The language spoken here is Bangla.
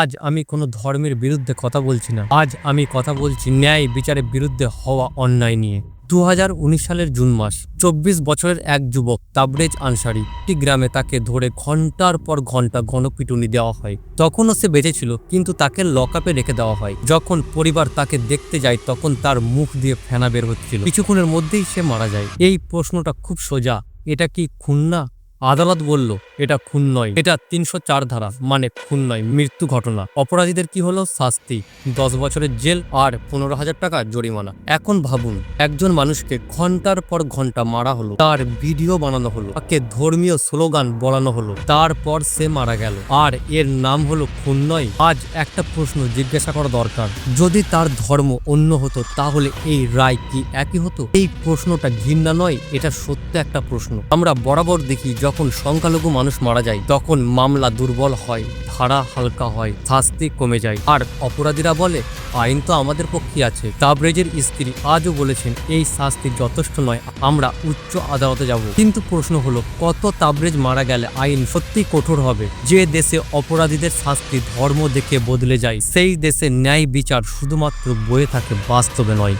আজ আমি কোনো ধর্মের বিরুদ্ধে কথা বলছি না। আজ আমি কথা বলছি ন্যায় বিচারের বিরুদ্ধে হওয়া অন্যায় নিয়ে। 2019 সালের জুন মাস, 24 বছরের এক যুবক তাবরেজ আনসারি একটি গ্রামে তাকে ধরে ঘন্টার পর ঘন্টা গণপিটুনি দেওয়া হয়। তখনও সে বেঁচে ছিল, কিন্তু তাকে লকআপে রেখে দেওয়া হয়। যখন পরিবার তাকে দেখতে যায় তখন তার মুখ দিয়ে ফেনা বের হচ্ছিল। কিছুক্ষণের মধ্যেই সে মারা যায়। এই প্রশ্নটা খুব সোজা, এটা কি খুন না? আদালত বলল এটা খুন নয়, এটা 304 ধারা, মানে খুন নয়, মৃত্যু ঘটনা। অপরাধীদের কি হলো? শাস্তি 10 বছরের জেল আর 15,000 টাকা জরিমানা। এখন ভাবুন, একজন মানুষকে ঘন্টার পর ঘন্টা মারা হলো, তার ভিডিও বানানো হলো, তাকে ধর্মীয় স্লোগান বলানো হলো, তারপর সে মারা গেল, আর এর নাম হলো খুন নয়? আজ একটা প্রশ্ন জিজ্ঞাসা করা দরকার, যদি তার ধর্ম অন্য হতো তাহলে এই রায় কি একই হতো? এই প্রশ্নটা ঘৃণা নয়, এটা সত্য একটা প্রশ্ন। আমরা বরাবর দেখি যখন সংখ্যালঘু মানুষ মারা যায় তখন মামলা দুর্বল হয়, ধারা হালকা হয়, শাস্তি কমে যায়, আর অপরাধীরা বলে আইন তো আমাদের পক্ষে আছে। তাবরেজের স্ত্রী আজও বলেছেন এই শাস্তি যথেষ্ট নয়, আমরা উচ্চ আদালতে যাব। কিন্তু প্রশ্ন হলো, কত তাবরেজ মারা গেলে আইন সত্যি কঠোর হবে? যে দেশে অপরাধীদের শাস্তি ধর্ম দেখে বদলে যায়, সেই দেশে ন্যায় বিচার শুধুমাত্র বইয়ে থাকে, বাস্তবে নয়।